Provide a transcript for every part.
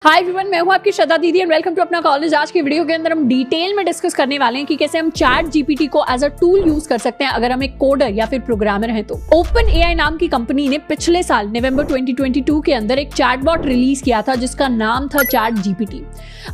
Hi everyone, मैं हूं आपकी श्रद्धा दीदी एंड वेलकम टू अपना कॉलेज। आज की वीडियो के अंदर हम डिटेल में डिस्कस करने वाले हैं कि कैसे हम चैट जीपीटी को एज अ टूल यूज कर सकते हैं अगर हम एक कोडर या फिर प्रोग्रामर हैं तो। ओपन एआई नाम की कंपनी ने पिछले साल नवंबर 2022 के अंदर एक चैटबॉट रिलीज किया था जिसका नाम था चैट जीपीटी।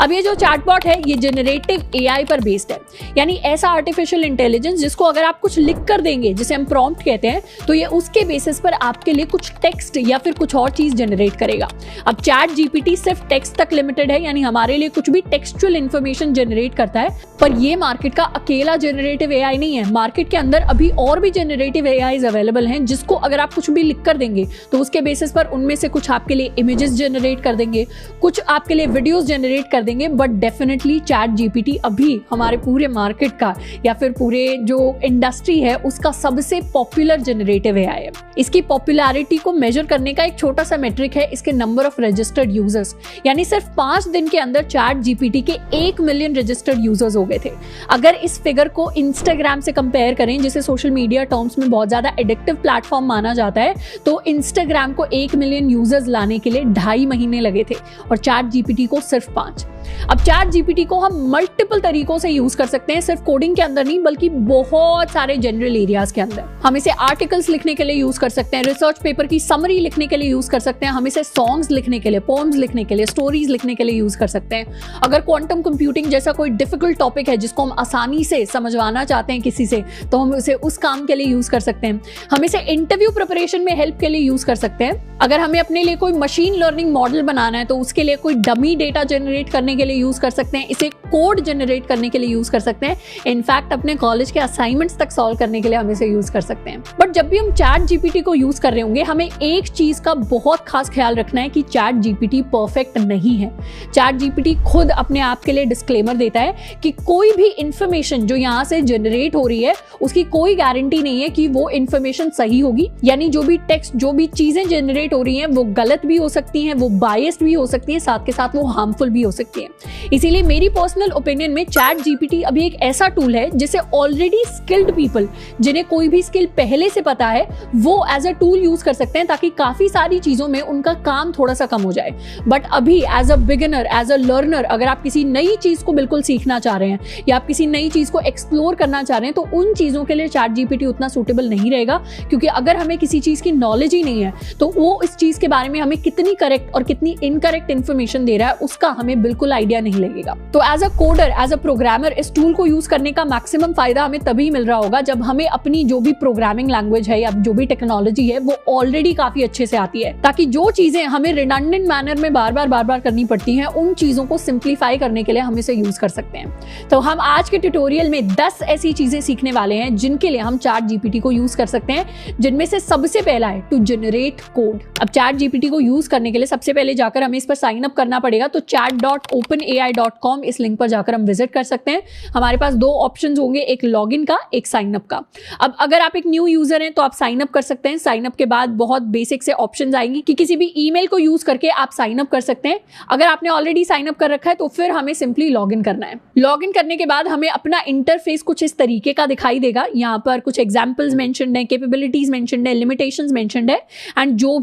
अब ये जो चैटबॉट है ये जनरेटिव एआई पर बेस्ड है, यानी ऐसा आर्टिफिशियल इंटेलिजेंस जिसको अगर आप कुछ लिख कर देंगे जिसे हम प्रॉम्प्ट कहते हैं तो ये उसके बेसिस पर आपके लिए कुछ टेक्स्ट या फिर कुछ और चीज जनरेट करेगा। अब चैट जीपीटी सिर्फ टेक्स्ट तक लिमिटेड है, यानी हमारे लिए कुछ भी टेक्सचुअल इंफॉर्मेशन जनरेट करता है, पर ये मार्केट का अकेला जनरेटिव एआई नहीं है। मार्केट के अंदर अभी और भी जनरेटिव एआईज अवेलेबल हैं जिसको अगर आप कुछ भी लिख कर देंगे तो उसके बेसिस पर उनमें से कुछ आपके लिए इमेजेस जनरेट कर देंगे, कुछ आपके लिए वीडियोस जनरेट कर देंगे। बट डेफिनेटली चैट जीपीटी अभी हमारे पूरे मार्केट का या फिर पूरे जो इंडस्ट्री है उसका सबसे पॉपुलर जनरेटिव एआई है। इसकी पॉपुलैरिटी को मेजर करने का एक छोटा सा मेट्रिक है इसके नंबर ऑफ रजिस्टर्ड यूजर्स, यानी सिर्फ 5 दिन के अंदर चैट जीपीटी के 1 मिलियन रजिस्टर्ड यूजर्स हो गए थे। अगर इस फिगर को इंस्टाग्राम से कंपेयर करें, जिसे सोशल मीडिया टर्म्स में बहुत ज्यादा एडिक्टिव प्लेटफॉर्म माना जाता है, तो इंस्टाग्राम को 1 मिलियन यूजर्स लाने के लिए 2.5 महीने लगे थे और चैट जीपीटी को सिर्फ 5। अब चैट जीपीटी को हम मल्टीपल तरीकों से यूज कर सकते हैं, सिर्फ कोडिंग के अंदर नहीं बल्कि बहुत सारे जनरल एरियाज के अंदर। हम इसे आर्टिकल्स लिखने के लिए यूज कर सकते हैं, रिसर्च पेपर की समरी लिखने के लिए यूज कर सकते हैं, हम इसे सॉन्ग्स लिखने के लिए, पोएम्स लिखने के लिए, स्टोरीज लिखने के लिए यूज कर सकते हैं। अगर क्वांटम कंप्यूटिंग जैसा कोई डिफिकल्ट टॉपिक है जिसको हम आसानी से समझवाना चाहते हैं किसी से, तो हम इसे उस काम के लिए यूज कर सकते हैं। हम इसे इंटरव्यू प्रिपरेशन में हेल्प के लिए यूज कर सकते हैं। अगर हमें अपने लिए कोई मशीन लर्निंग मॉडल बनाना है तो उसके लिए कोई डमी डेटा जनरेट करने के लिए यूज कर सकते हैं, इसे कोड जनरेट करने के लिए यूज कर सकते हैं, इनफैक्ट अपने कॉलेज के असाइनमेंट्स तक सॉल्व करने के लिए हम इसे यूज कर सकते हैं। बट जब भी हम चैट जीपीटी को यूज कर रहे होंगे हमें एक चीज का बहुत खास ख्याल रखना है कि चैट जीपीटी परफेक्ट नहीं है। चैट जीपीटी खुद अपने आप के लिए डिस्क्लेमर देता है कि कोई भी इंफॉर्मेशन जो यहाँ से जनरेट हो रही है उसकी कोई गारंटी नहीं है कि वो इंफॉर्मेशन सही होगी, यानी जो भी टेक्स्ट, जो भी चीजें जनरेट हो रही हैं वो गलत भी हो सकती हैं, वो बायस्ड भी हो सकती हैं, साथ के साथ वो हार्मफुल भी हो सकती हैं। इसीलिए मेरी पर्सनल ओपिनियन में चैट जीपीटी अभी एक ऐसा टूल है जिसे ऑलरेडी स्किल्ड पीपल, जिन्हें कोई भी स्किल पहले से पता है, वो एज अ टूल यूज कर सकते हैं ताकि काफी सारी चीजों में उनका काम थोड़ा सा कम हो जाए। बट अभी as a beginner, as a learner, अगर आप किसी नई चीज को बिल्कुल सीखना चाह रहे हैं या आप किसी नई चीज को एक्सप्लोर करना चाह रहे हैं तो उन चीजों के लिए चैट जीपीटी उतना सूटेबल नहीं रहेगा, क्योंकि अगर हमें किसी चीज की नॉलेज ही नहीं है तो वो इस चीज के बारे में हमें कितनी करेक्ट और कितनी इनकरेक्ट इंफॉर्मेशन दे रहा है उसका हमें बिल्कुल आइडिया नहीं लगेगा। तो as a coder, as a programmer इस टूल को यूज करने का मैक्सिमम फायदा हमें तभी मिल रहा होगा जब हमें अपनी जो भी प्रोग्रामिंग लैंग्वेज है या जो भी टेक्नोलॉजी है वो ऑलरेडी काफी अच्छे से आती है, ताकि जो चीजें हमें रिडंडेंट मैनर में बार बार करनी पड़ती हैं उन चीजों को सिंप्लीफाई करने के लिए हम इसे यूज कर सकते हैं। तो हम आज के ट्यूटोरियल में 10 ऐसी चीजें सीखने वाले हैं जिनके लिए हम चैट जीपीटी को यूज कर सकते हैं, जिनमें से सबसे पहला है टू जनरेट कोड। अब चैट जीपीटी को यूज करने के लिए सबसे पहले जाकर हमें इस पर साइन अप करना पड़ेगा, तो chat.openai.com इस लिंक पर जाकर हम विजिट कर सकते हैं। हमारे पास 2 ऑप्शंस होंगे, एक लॉगिन का, एक साइन अप का। अब अगर आप एक न्यू यूजर हैं तो आप साइन अप कर सकते हैं। साइन अप के बाद बहुत बेसिक से ऑप्शंस आएंगी कि किसी भी ईमेल को यूज करके आप साइन अप कर सकते हैं। अगर आपने ऑलरेडी साइन अप कर रखा है तो फिर हमें सिंपली लॉगिन करना है। लॉगिन करने के बाद हमें अपना इंटरफेस कुछ इस तरीके का दिखाई देगा। यहाँ पर कुछ एग्जांपल्स मेंशन्ड है, कैपेबिलिटीज मेंशन्ड है, लिमिटेशंस मेंशन्ड है, एंड जो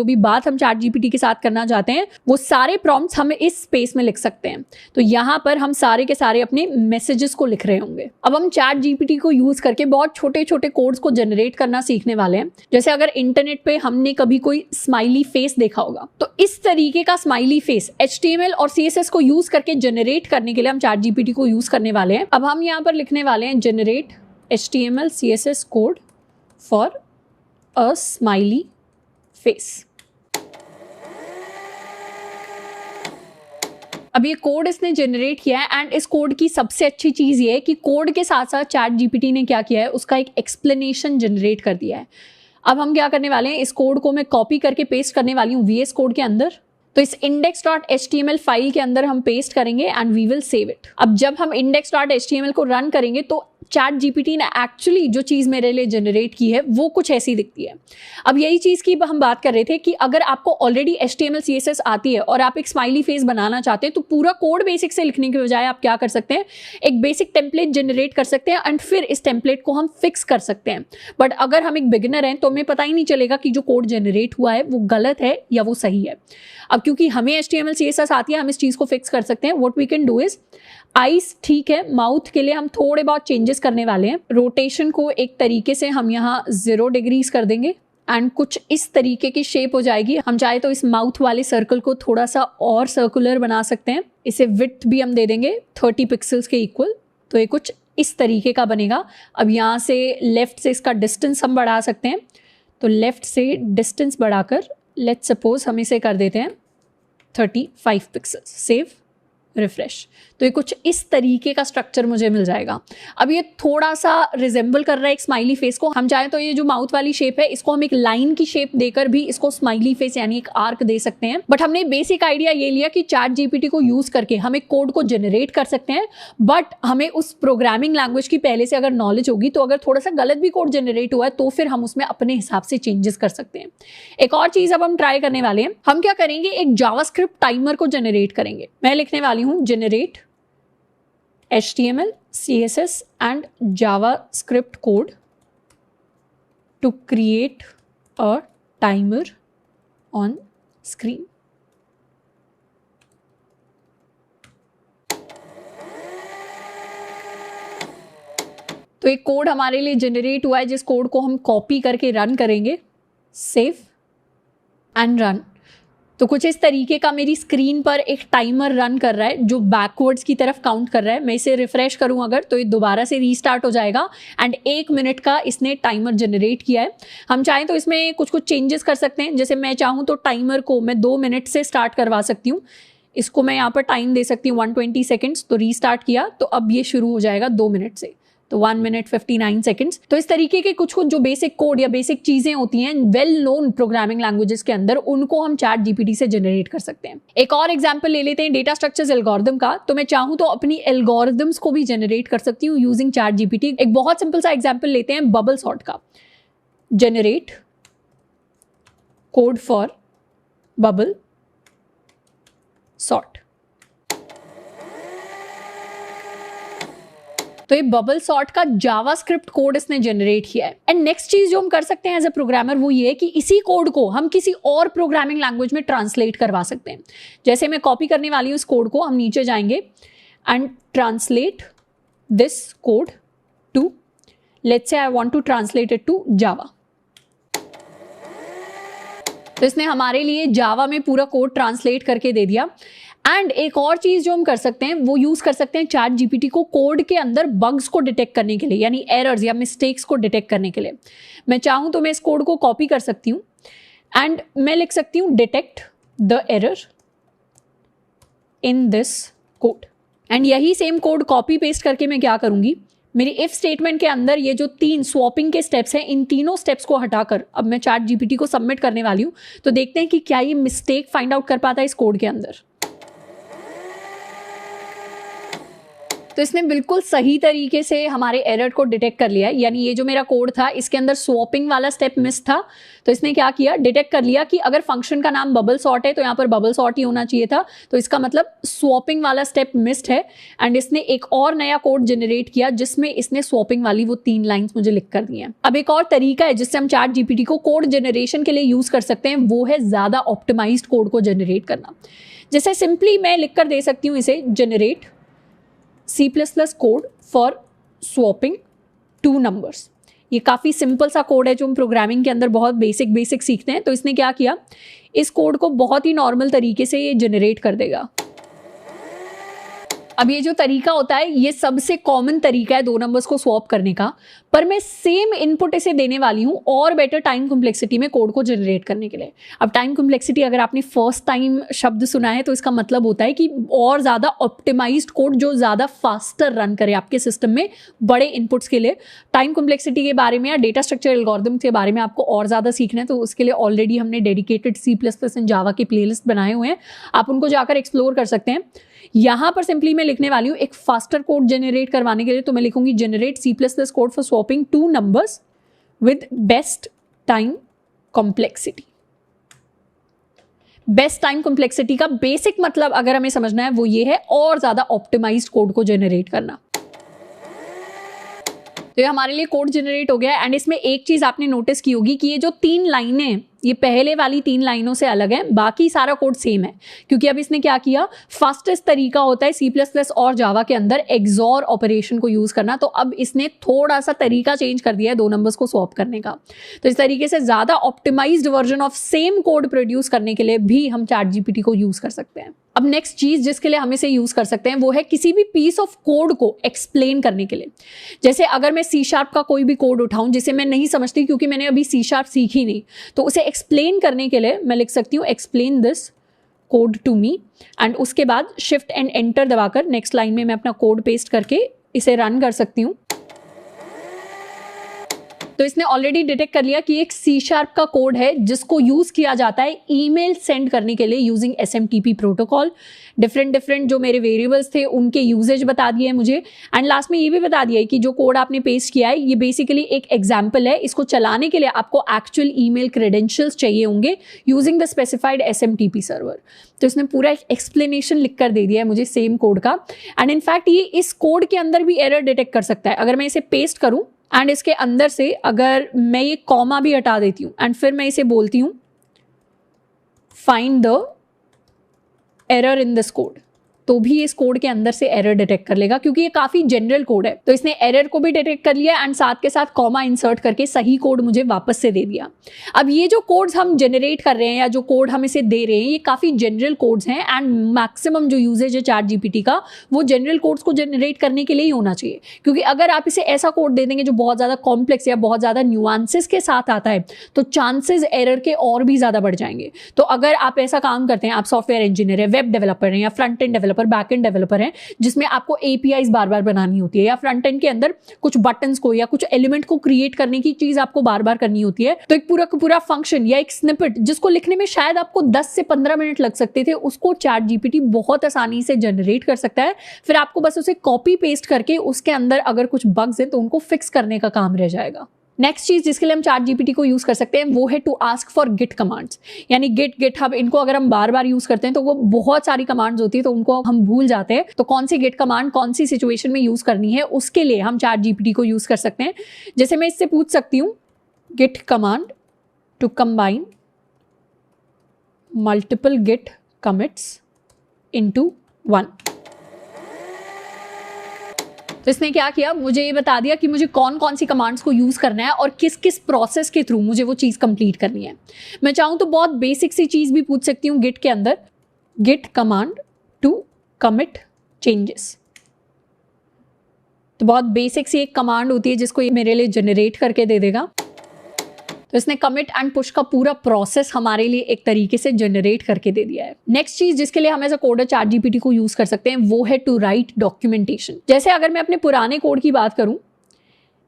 भी बात हम चैट जीपीटी के साथ करना चाहते हैं वो सारे प्रॉम्प्ट्स हम इस स्पेस में लिख सकते हैं। तो यहाँ पर हम सारे के सारे अपने मैसेजेस को लिख रहे होंगे। अब हम चैट जीपीटी को यूज करके बहुत छोटे छोटे कोड्स को जनरेट करना सीखने वाले हैं। जैसे अगर इंटरनेट पे हमने कभी कोई स्माइली फेस देखा होगा तो इस तरीके का स्माइली फेस HTML और CSS को यूज करके जनरेट करने के लिए हम चैट जीपीटी को यूज करने वाले हैं। अब हम यहाँ पर लिखने वाले हैं generate HTML CSS code for a smiley face. अब ये कोड इसने जनरेट किया है एंड इस कोड की सबसे अच्छी चीज ये है कि कोड के साथ साथ चैट जीपीटी ने क्या किया है, उसका एक एक्सप्लेनेशन जनरेट कर दिया है। अब हम क्या करने वाले हैं, इस कोड को मैं कॉपी करके पेस्ट करने वाली हूँ VS कोड के अंदर। तो इस index.html फाइल के अंदर हम पेस्ट करेंगे and we will save it. अब जब हम index.html को रन करेंगे तो चैट जीपीटी ने एक्चुअली जो चीज़ मेरे लिए जनरेट की है वो कुछ ऐसी दिखती है। अब यही चीज़ की हम बात कर रहे थे कि अगर आपको ऑलरेडी HTML CSS आती है और आप एक स्माइली फेस बनाना चाहते हैं तो पूरा कोड बेसिक से लिखने के बजाय आप क्या कर सकते हैं, एक बेसिक टेम्पलेट जनरेट कर सकते हैं एंड फिर इस टेम्पलेट को हम फिक्स कर सकते हैं। बट अगर हम एक बिगिनर हैं तो हमें पता ही नहीं चलेगा कि जो कोड जनरेट हुआ है वो गलत है या वो सही है। अब क्योंकि हमें HTML CSS आती है, हम इस चीज़ को फिक्स कर सकते हैं। What we can do is, eyes ठीक है, माउथ के लिए हम थोड़े बहुत चेंजेस करने वाले हैं। रोटेशन को एक तरीके से हम यहाँ 0 डिग्रीज कर देंगे एंड कुछ इस तरीके की शेप हो जाएगी। हम चाहे तो इस माउथ वाले सर्कल को थोड़ा सा और सर्कुलर बना सकते हैं। इसे विड्थ भी हम दे देंगे 30 पिक्सल्स के इक्वल, तो ये कुछ इस तरीके का बनेगा। अब यहाँ से लेफ्ट से इसका डिस्टेंस हम बढ़ा सकते हैं, तो लेफ्ट से डिस्टेंस बढ़ाकर लेट्स सपोज हम इसे कर देते हैं 35 पिक्सल्स। सेव, रिफ्रेश, तो ये कुछ इस तरीके का स्ट्रक्चर मुझे मिल जाएगा। अब ये थोड़ा सा रिजेंबल कर रहा है एक स्माइली फेस को। हम चाहे तो ये जो माउथ वाली शेप है इसको हम एक लाइन की शेप देकर भी इसको स्माइली फेस यानी एक आर्क दे सकते हैं। बट हमने बेसिक आइडिया ये लिया कि चैट जीपीटी को यूज करके हम एक कोड को जनरेट कर सकते हैं, बट हमें उस प्रोग्रामिंग लैंग्वेज की पहले से अगर नॉलेज होगी तो अगर थोड़ा सा गलत भी कोड जनरेट हुआ है तो फिर हम उसमें अपने हिसाब से चेंजेस कर सकते हैं। एक और चीज अब हम ट्राई करने वाले हैं, हम क्या करेंगे, एक जावास्क्रिप्ट टाइमर को जनरेट करेंगे। मैं लिखने वाली हूं generate HTML, CSS and JavaScript code to create a timer on screen. तो एक कोड हमारे लिए जनरेट हुआ है जिस कोड को हम कॉपी करके रन करेंगे। Save and run. तो कुछ इस तरीके का मेरी स्क्रीन पर एक टाइमर रन कर रहा है जो बैकवर्ड्स की तरफ काउंट कर रहा है। मैं इसे रिफ्रेश करूं अगर तो ये दोबारा से रीस्टार्ट हो जाएगा एंड 1 मिनट का इसने टाइमर जनरेट किया है। हम चाहें तो इसमें कुछ कुछ चेंजेस कर सकते हैं, जैसे मैं चाहूं तो टाइमर को मैं 2 मिनट से स्टार्ट करवा सकती हूँ। इसको मैं यहाँ पर टाइम दे सकती हूँ 120 सेकेंड्स, तो रीस्टार्ट किया तो अब ये शुरू हो जाएगा 2 मिनट से, तो 1 मिनट 59 सेकेंड्स। तो इस तरीके के कुछ कुछ जो बेसिक कोड या बेसिक चीजें होती हैं वेल नोन प्रोग्रामिंग लैंग्वेजेस के अंदर, उनको हम चैट जीपीटी से जनरेट कर सकते हैं। एक और एग्जांपल ले लेते हैं डेटा स्ट्रक्चर्स एल्गोरिथम का। तो मैं चाहूं तो अपनी एल्गोरिथम्स को भी जनरेट कर सकती हूँ यूजिंग चैट जीपीटी। एक बहुत सिंपल सा एग्जाम्पल लेते हैं बबल सॉर्ट का। Generate code for bubble sort. तो ये बबल सॉर्ट का जावास्क्रिप्ट कोड इसने जनरेट किया है। एंड नेक्स्ट चीज जो हम कर सकते हैं एज अ प्रोग्रामर वो ये है कि इसी कोड को हम किसी और प्रोग्रामिंग लैंग्वेज में ट्रांसलेट करवा सकते हैं। जैसे मैं कॉपी करने वाली हूँ इस कोड को, हम नीचे जाएंगे and translate this code to, let's say I want to translate it to Java. तो इसने हमारे लिए जावा में पूरा कोड ट्रांसलेट करके दे दिया। एंड एक और चीज जो हम कर सकते हैं वो यूज कर सकते हैं चैट जीपीटी को कोड के अंदर बग्स को डिटेक्ट करने के लिए, यानी एरर्स या मिस्टेक्स को डिटेक्ट करने के लिए। मैं चाहूं तो मैं इस कोड को कॉपी कर सकती हूं एंड मैं लिख सकती हूं detect the error in this code. And यही सेम कोड कॉपी पेस्ट करके मैं क्या करूंगी, मेरी इफ स्टेटमेंट के अंदर ये जो 3 स्वैपिंग के स्टेप्स हैं, इन तीनों स्टेप्स को हटाकर अब मैं चैट जीपीटी को सबमिट करने वाली हूं। तो देखते हैं कि क्या ये मिस्टेक फाइंड आउट कर पाता है इस कोड के अंदर। तो इसने बिल्कुल सही तरीके से हमारे एरर को डिटेक्ट कर लिया है। यानी ये जो मेरा कोड था इसके अंदर स्वैपिंग वाला स्टेप मिस था, तो इसने क्या किया, डिटेक्ट कर लिया कि अगर फंक्शन का नाम बबल सॉर्ट है तो यहाँ पर बबल सॉर्ट ही होना चाहिए था, तो इसका मतलब स्वैपिंग वाला स्टेप मिस्ड है। एंड इसने एक और नया कोड जनरेट किया जिसमें इसने स्वैपिंग वाली वो 3 लाइन्स मुझे लिख कर दी हैं। अब एक और तरीका है जिससे हम चैट जीपीटी को कोड जनरेशन के लिए यूज कर सकते हैं, वो है ज्यादा ऑप्टिमाइज्ड कोड को जनरेट करना। जैसे सिंपली मैं लिख कर दे सकती हूँ इसे generate C++ code for swapping 2 numbers. ये काफ़ी सिंपल सा कोड है जो हम प्रोग्रामिंग के अंदर बहुत बेसिक सीखते हैं। तो इसने क्या किया, इस कोड को बहुत ही नॉर्मल तरीके से ये जनरेट कर देगा। अब ये जो तरीका होता है ये सबसे कॉमन तरीका है 2 नंबर्स को स्वैप करने का, पर मैं सेम इनपुट इसे देने वाली हूँ और बेटर टाइम कॉम्प्लेक्सिटी में कोड को जनरेट करने के लिए। अब टाइम कॉम्प्लेक्सिटी अगर आपने फर्स्ट टाइम शब्द सुना है तो इसका मतलब होता है कि और ज़्यादा ऑप्टिमाइज्ड कोड जो ज़्यादा फास्टर रन करे आपके सिस्टम में बड़े इनपुट्स के लिए। टाइम कॉम्प्लेक्सिटी के बारे में या डेटा स्ट्रक्चर एल्गोरिथम के बारे में आपको और ज़्यादा सीखना है तो उसके लिए ऑलरेडी हमने डेडिकेटेड C++ एंड जावा के प्लेलिस्ट बनाए हुए हैं, आप उनको जाकर एक्सप्लोर कर सकते हैं। यहां पर सिंपली मैं लिखने वाली हूं एक फास्टर कोड जनरेट करवाने के लिए, तो मैं लिखूंगी generate C++ code for swapping 2 numbers with best time complexity. Best time complexity का बेसिक मतलब अगर हमें समझना है वो ये है, और ज्यादा ऑप्टिमाइज्ड कोड को जनरेट करना। तो ये हमारे लिए कोड जनरेट हो गया। एंड इसमें एक चीज आपने नोटिस की होगी कि ये जो 3 लाइनें, ये पहले वाली 3 लाइनों से अलग है, बाकी सारा कोड सेम है, क्योंकि अब इसने क्या किया, फास्टेस्ट तरीका होता है C++ और जावा के अंदर एक्सॉर ऑपरेशन को यूज करना, तो अब इसने थोड़ा सा तरीका चेंज कर दिया है 2 नंबर्स को स्वैप करने का। तो इस तरीके से ज्यादा optimized version of same code produce करने के लिए भी हम ChatGPT को यूज कर सकते हैं। अब नेक्स्ट चीज जिसके लिए हम इसे यूज कर सकते हैं वो है किसी भी पीस ऑफ कोड को एक्सप्लेन करने के लिए। जैसे अगर मैं C# का कोई भी कोड उठाऊं जिसे मैं नहीं समझती क्योंकि मैंने अभी C# सीखी नहीं, तो उसे एक्सप्लेन करने के लिए मैं लिख सकती हूँ explain this code to me, and उसके बाद शिफ्ट एंड एंटर दबाकर नेक्स्ट लाइन में मैं अपना कोड पेस्ट करके इसे रन कर सकती हूँ। तो इसने ऑलरेडी डिटेक्ट कर लिया कि एक C# का कोड है जिसको यूज किया जाता है ईमेल सेंड करने के लिए यूजिंग SMTP प्रोटोकॉल। डिफरेंट जो मेरे वेरिएबल्स थे उनके यूजेज बता दिए है मुझे, एंड लास्ट में ये भी बता दिया है कि जो कोड आपने पेस्ट किया है ये बेसिकली एक एग्जाम्पल है, इसको चलाने के लिए आपको एक्चुअल ईमेल क्रेडेंशियल्स चाहिए होंगे using the specified SMTP server. तो इसने पूरा एक एक्सप्लेनेशन लिख कर दे दिया है मुझे सेम कोड का, एंड इनफैक्ट ये इस कोड के अंदर भी एरर डिटेक्ट कर सकता है। अगर मैं इसे पेस्ट करूं एंड इसके अंदर से अगर मैं ये कॉमा भी हटा देती हूँ एंड फिर मैं इसे बोलती हूँ find the error in this code, तो भी इस कोड के अंदर से एरर डिटेक्ट कर लेगा क्योंकि ये काफी जनरल कोड है। तो इसने एरर को भी डिटेक्ट कर लिया एंड साथ के साथ कॉमा इंसर्ट करके सही कोड मुझे वापस से दे दिया। अब ये जो कोड्स हम जनरेट कर रहे हैं या जो कोड हम इसे दे रहे हैं ये काफी जनरल कोड्स हैं, एंड मैक्सिमम जो यूजेज है ChatGPT का वो जनरल कोड्स को जनरेट करने के लिए ही होना चाहिए, क्योंकि अगर आप इसे ऐसा कोड दे देंगे जो बहुत ज्यादा कॉम्प्लेक्स या बहुत ज्यादा न्यूआंसेस के साथ आता है तो चांसेस एरर के और भी ज्यादा बढ़ जाएंगे। तो अगर आप ऐसा काम करते हैं, आप सॉफ्टवेयर इंजीनियर है, वेब डेवलपर है या front end developer, back end developer है, जिसमें आपको APIs बार बार बनानी होती है या फ्रंट एंड के अंदर कुछ बटन्स को या कुछ एलिमेंट को क्रिएट करने की चीज आपको बार बार करनी होती है, तो एक पूरा का पूरा फंक्शन या एक स्निपेट जिसको लिखने में शायद आपको 10 से 15 मिनट लग सकते थे, उसको ChatGPT बहुत आसानी से जनरेट कर सकता है। फिर आपको बस उसे कॉपी पेस्ट करके उसके अंदर अगर कुछ बग्स हैं तो उनको फिक्स करने का काम रह जाएगा। नेक्स्ट चीज जिसके लिए हम ChatGPT को यूज कर सकते हैं वो है to ask for git commands, यानी गिट, गिटहब, इनको अगर हम बार बार यूज करते हैं तो वो बहुत सारी कमांड्स होती है तो उनको हम भूल जाते हैं। तो कौन सी गिट कमांड कौन सी सिचुएशन में यूज करनी है उसके लिए हम ChatGPT को यूज कर सकते हैं। जैसे मैं इससे पूछ सकती हूँ git command to combine multiple git commits into 1। तो इसने क्या किया, मुझे ये बता दिया कि मुझे कौन कौन सी कमांड्स को यूज करना है और किस किस प्रोसेस के थ्रू मुझे वो चीज कंप्लीट करनी है। मैं चाहूँ तो बहुत बेसिक सी चीज भी पूछ सकती हूँ गिट के अंदर, git command to commit changes. तो बहुत बेसिक सी एक कमांड होती है जिसको ये मेरे लिए जनरेट करके दे देगा। तो इसने कमिट एंड पुश का पूरा प्रोसेस हमारे लिए एक तरीके से जनरेट करके दे दिया है। नेक्स्ट चीज जिसके लिए हम एज अ कोडर ChatGPT को यूज कर सकते हैं वो है टू राइट डॉक्यूमेंटेशन। जैसे अगर मैं अपने पुराने कोड की बात करूं,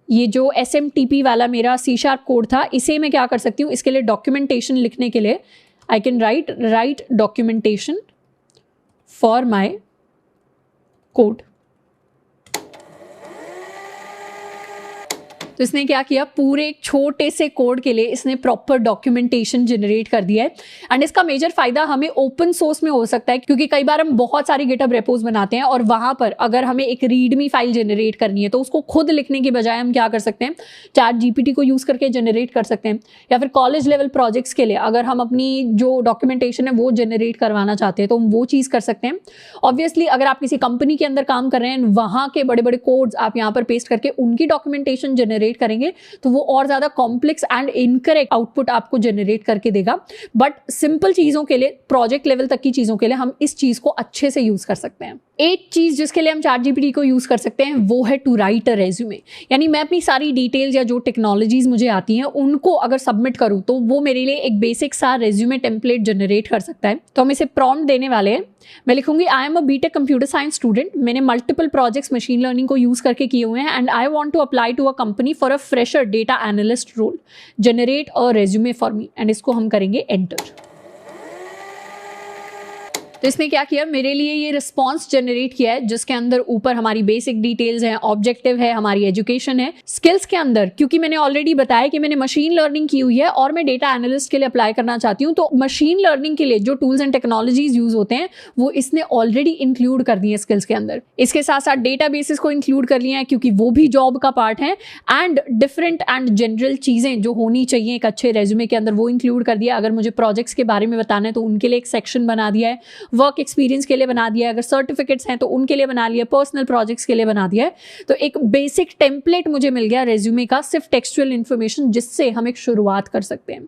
ये जो SMTP वाला मेरा C# कोड था, इसे मैं क्या कर सकती हूँ, इसके लिए डॉक्यूमेंटेशन लिखने के लिए I can write documentation for my code. तो इसने क्या किया, पूरे एक छोटे से कोड के लिए इसने प्रॉपर डॉक्यूमेंटेशन जनरेट कर दिया है। एंड इसका मेजर फायदा हमें ओपन सोर्स में हो सकता है, क्योंकि कई बार हम बहुत सारी गिटहब रेपोज बनाते हैं और वहां पर अगर हमें एक रीडमी फाइल जनरेट करनी है तो उसको खुद लिखने की बजाय हम क्या कर सकते हैं, ChatGPT को यूज करके जनरेट कर सकते हैं। या फिर कॉलेज लेवल प्रोजेक्ट्स के लिए अगर हम अपनी जो डॉक्यूमेंटेशन है वो जनरेट करवाना चाहते हैं तो हम वो चीज कर सकते हैं। ऑब्वियसली अगर आप किसी कंपनी के अंदर काम कर रहे हैं, वहां के बड़े बड़े कोड्स आप यहाँ पर पेस्ट करके उनकी डॉक्यूमेंटेशन जनरेट करेंगे तो वो और ज्यादा कॉम्प्लेक्स एंड इनकरेक्ट आउटपुट आपको जनरेट करके देगा। बट सिंपल चीजों के लिए, प्रोजेक्ट लेवल तक की चीजों के लिए हम इस चीज को अच्छे से यूज कर सकते हैं। एक चीज जिसके लिए हम ChatGPT को यूज कर सकते हैं वो है टू राइट अ रेज्यूमे, यानी मैं अपनी सारी डिटेल्स या जो टेक्नोलॉजीज मुझे आती हैं उनको अगर सबमिट करूं तो वो मेरे लिए एक बेसिक सा रेज्यूमे टेम्पलेट जनरेट कर सकता है। तो हम इसे प्रॉम्प्ट देने वाले हैं। मैं लिखूंगी I am a BTech computer science student, मैंने मल्टीपल प्रोजेक्ट्स मशीन लर्निंग को यूज करके किए हुए हैं and I want to apply to a company for a fresher data analyst role, generate a resume for me, and इसको हम करेंगे enter. तो इसने क्या किया, मेरे लिए ये रिस्पॉन्स जनरेट किया है जिसके अंदर ऊपर हमारी बेसिक डिटेल्स हैं, ऑब्जेक्टिव है, हमारी एजुकेशन है, स्किल्स के अंदर क्योंकि मैंने ऑलरेडी बताया कि मैंने मशीन लर्निंग की हुई है और मैं डेटा एनालिस्ट के लिए अप्लाई करना चाहती हूँ, तो मशीन लर्निंग के लिए जो टूल्स एंड टेक्नोलॉजीज यूज होते हैं वो इसने ऑलरेडी इंक्लूड कर दिए स्किल्स के अंदर। इसके साथ साथ डेटा बेसिस को इंक्लूड कर लिया है क्योंकि वो भी जॉब का पार्ट है, एंड डिफरेंट एंड जनरल चीजें जो होनी चाहिए एक अच्छे रेज्यूमे के अंदर वो इंक्लूड कर दिया। अगर मुझे प्रोजेक्ट्स के बारे में बताना है तो उनके लिए एक सेक्शन बना दिया है, वर्क एक्सपीरियंस के लिए बना दिया है, अगर सर्टिफिकेट्स हैं तो उनके लिए बना लिया, पर्सनल प्रोजेक्ट्स के लिए बना दिया है। तो एक बेसिक टेम्पलेट मुझे मिल गया रेज्यूमे का, सिर्फ टेक्सचुअल इन्फॉर्मेशन जिससे हम एक शुरुआत कर सकते हैं।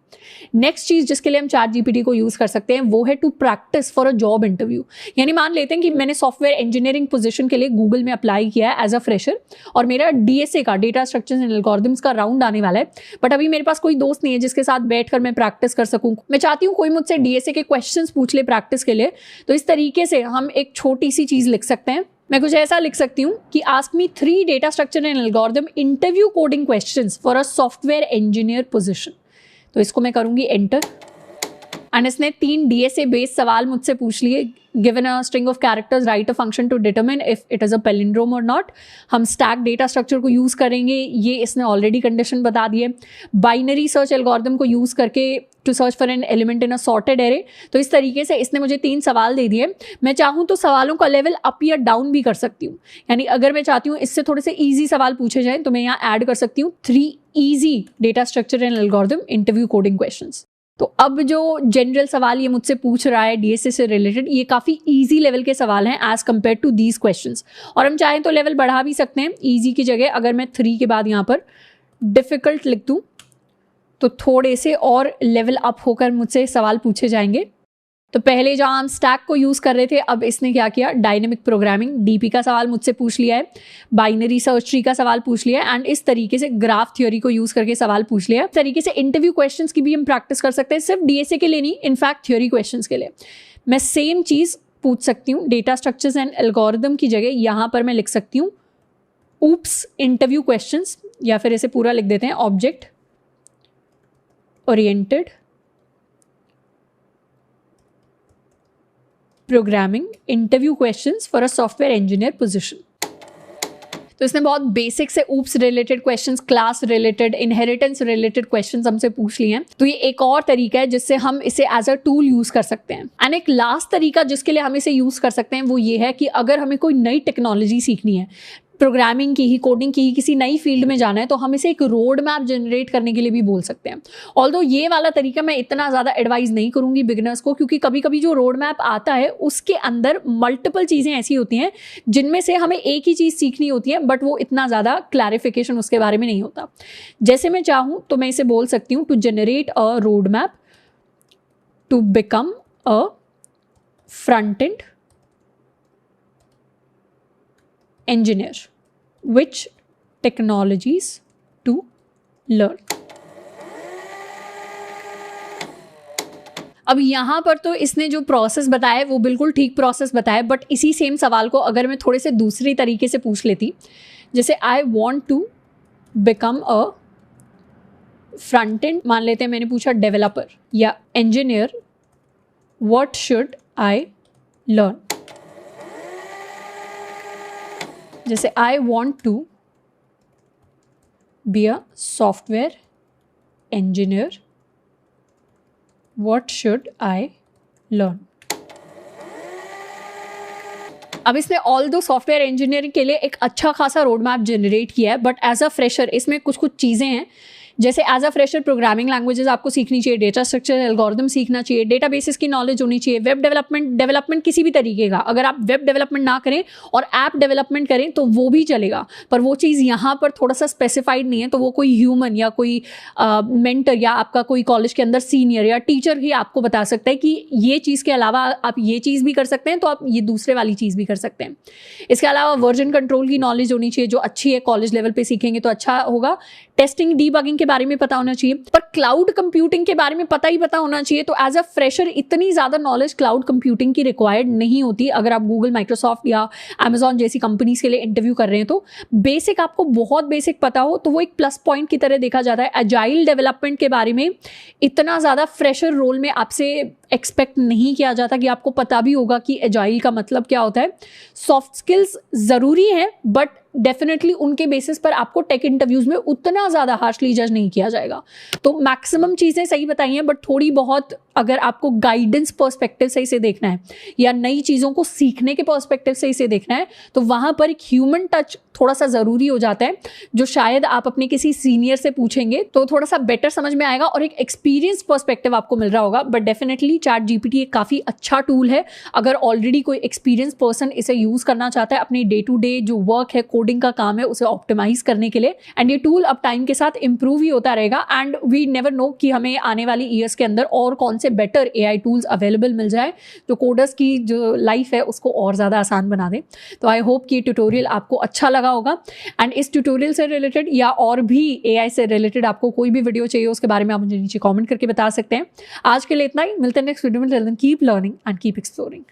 नेक्स्ट चीज जिसके लिए हम चैट जीपीटी को यूज कर सकते हैं वो है to practice for a job interview. यानी मान लेते हैं कि मैंने सॉफ्टवेयर इंजीनियरिंग पोजीशन के लिए गूगल में अप्लाई किया है एज अ फ्रेशर और मेरा डीएसए का, डेटा स्ट्रक्चर्स एंड एल्गोरिथम्स का राउंड आने वाला है, बट अभी मेरे पास कोई दोस्त नहीं है जिसके साथ बैठकर मैं प्रैक्टिस कर सकूं। मैं चाहती हूं कोई मुझसे डीएसए के क्वेश्चंस पूछ ले प्रैक्टिस के लिए। तो इस तरीके से हम एक छोटी सी चीज लिख सकते हैं। मैं कुछ ऐसा लिख सकती हूँ कि ask me 3 data structure and algorithm interview coding questions for a software engineer position. तो इसको मैं करूंगी एंटर, एंड इसने 3 डीएसए बेस्ड सवाल मुझसे पूछ लिए। Given a string of characters, write a function to determine if it is a palindrome और नॉट। हम स्टैक डेटा स्ट्रक्चर को यूज करेंगे, ये इसने ऑलरेडी कंडीशन बता दी है। बाइनरी सर्च एल्गोरिथम को यूज करके to search for an element in a sorted array. तो इस तरीके से इसने मुझे 3 सवाल दे दिए। मैं चाहूँ तो सवालों का लेवल अप या डाउन भी कर सकती हूँ, यानी अगर मैं चाहती हूँ इससे थोड़े से ईजी सवाल पूछे जाएं तो मैं यहाँ ऐड कर सकती हूँ 3 easy data structure and algorithm interview coding questions. तो अब जो जनरल सवाल ये मुझसे पूछ रहा है डीएसए से रिलेटेड, ये काफ़ी इजी लेवल के सवाल हैं as compare to these questions. और हम चाहें तो लेवल बढ़ा भी सकते हैं इजी की जगह। अगर मैं 3 के बाद यहाँ पर डिफ़िकल्ट लिख दूँ तो थोड़े से और लेवल अप होकर मुझसे सवाल पूछे जाएंगे। तो पहले जहाँ हम स्टैक को यूज़ कर रहे थे, अब इसने क्या किया, डायनेमिक प्रोग्रामिंग डीपी का सवाल मुझसे पूछ लिया है, बाइनरी सर्च ट्री का सवाल पूछ लिया है, एंड इस तरीके से ग्राफ थ्योरी को यूज़ करके सवाल पूछ लिया है। इस तरीके से इंटरव्यू क्वेश्चंस की भी हम प्रैक्टिस कर सकते हैं, सिर्फ डीएसए के लिए नहीं, इनफैक्ट थ्योरी क्वेश्चंस के लिए। मैं सेम चीज़ पूछ सकती हूँ डेटा स्ट्रक्चर्स एंड एल्गोरिथम की जगह यहाँ पर मैं लिख सकती हूँ ऊप्स इंटरव्यू क्वेश्चंस, या फिर इसे पूरा लिख देते हैं object oriented programming interview questions for a software engineer position. तो इसने बहुत बेसिक से oops related questions, class related, inheritance related questions हमसे पूछ लिए हैं। तो ये एक और तरीका है जिससे हम इसे एज अ टूल यूज कर सकते हैं। एंड एक लास्ट तरीका जिसके लिए हम इसे यूज कर सकते हैं वो ये है कि अगर हमें कोई नई टेक्नोलॉजी सीखनी है, प्रोग्रामिंग की ही, कोडिंग की ही, किसी नई फील्ड में जाना है, तो हम इसे एक रोड मैप जनरेट करने के लिए भी बोल सकते हैं। ऑल्दो ये वाला तरीका मैं इतना ज़्यादा एडवाइस नहीं करूँगी बिगिनर्स को, क्योंकि कभी कभी जो रोड मैप आता है उसके अंदर मल्टीपल चीज़ें ऐसी होती हैं जिनमें से हमें एक ही चीज़ सीखनी होती है, बट वो इतना ज़्यादा क्लैरिफिकेशन उसके बारे में नहीं होता। जैसे मैं चाहूँ तो मैं इसे बोल सकती हूँ to generate a road map to become a front end engineer, which technologies to learn। अब यहाँ पर तो इसने जो प्रोसेस बताया वो बिल्कुल ठीक प्रोसेस बताया, बट इसी सेम सवाल को अगर मैं थोड़े से दूसरी तरीके से पूछ लेती, जैसे I want to become a front end, मान लेते हैं मैंने पूछा डेवलपर या engineer, what should I learn. जैसे I want to be a software engineer, what should I learn. अब इसने ऑल दो सॉफ्टवेयर इंजीनियरिंग के लिए एक अच्छा खासा रोड मैप जनरेट किया है, बट एज अ फ्रेशर इसमें कुछ चीज़ें हैं। जैसे as a fresher programming languages आपको सीखनी चाहिए, डेटा स्ट्रक्चर एल्गोरिथम सीखना चाहिए, डेटाबेसेस की नॉलेज होनी चाहिए, वेब डेवलपमेंट किसी भी तरीके का, अगर आप वेब डेवलपमेंट ना करें और ऐप डेवलपमेंट करें तो वो भी चलेगा, पर वो चीज़ यहाँ पर थोड़ा सा स्पेसिफाइड नहीं है। तो वो कोई ह्यूमन या कोई मेंटर या आपका कोई कॉलेज के अंदर सीनियर या टीचर ही आपको बता सकता है कि ये चीज़ के अलावा आप ये चीज़ भी कर सकते हैं, तो आप ये दूसरे वाली चीज़ भी कर सकते हैं। इसके अलावा वर्जन कंट्रोल की नॉलेज होनी चाहिए जो अच्छी है, कॉलेज लेवल पे सीखेंगे तो अच्छा होगा। टेस्टिंग डीबगिंग के बारे में पता होना चाहिए, पर क्लाउड कंप्यूटिंग के बारे में पता ही पता होना चाहिए। तो एज अ फ्रेशर इतनी ज्यादा नॉलेज क्लाउड कंप्यूटिंग की रिक्वायर्ड नहीं होती। अगर आप गूगल, माइक्रोसॉफ्ट या अमेजॉन जैसी कंपनीज के लिए इंटरव्यू कर रहे हैं तो बेसिक आपको बहुत बेसिक पता हो तो वो एक प्लस पॉइंट की तरह देखा जाता है। एजाइल डेवलपमेंट के बारे में इतना ज्यादा फ्रेशर रोल में आपसे एक्सपेक्ट नहीं किया जाता कि आपको पता भी होगा कि एजाइल का मतलब क्या होता है। सॉफ्ट स्किल्स जरूरी है, बट डेफिनेटली उनके बेसिस पर आपको टेक इंटरव्यूज में उतना ज्यादा हार्शली जज नहीं किया जाएगा। तो मैक्सिमम चीजें सही बताई हैं, बट थोड़ी बहुत अगर आपको गाइडेंस पर्सपेक्टिव से इसे देखना है या नई चीजों को सीखने के पर्सपेक्टिव से इसे देखना है तो वहां पर एक ह्यूमन टच थोड़ा सा जरूरी हो जाता है, जो शायद आप अपने किसी सीनियर से पूछेंगे तो थोड़ा सा बेटर समझ में आएगा और एक एक्सपीरियंस पर्सपेक्टिव आपको मिल रहा होगा। बट डेफिनेटली चैट जीपीटी एक काफी अच्छा टूल है अगर ऑलरेडी कोई एक्सपीरियंस पर्सन इसे यूज करना चाहता है अपनी डे टू डे जो वर्क है, कोडिंग का काम है, उसे ऑप्टिमाइज करने के लिए। एंड ये टूल अब टाइम के साथ इंप्रूव ही होता रहेगा एंड वी नेवर नो कि हमें आने वाली ईयर्स के अंदर और कौन से बेटर एआई टूल्स अवेलेबल मिल जाए जो कोडर्स की जो लाइफ है उसको और ज्यादा आसान बना दे। तो आई होप कि ट्यूटोरियल आपको अच्छा लगा होगा एंड इस ट्यूटोरियल से रिलेटेड या और भी एआई से रिलेटेड आपको कोई भी वीडियो चाहिए उसके बारे में आप मुझे नीचे कमेंट करके बता सकते हैं। आज के लिए इतना ही, मिलते हैं नेक्स्ट वीडियो में। Keep learning and keep exploring.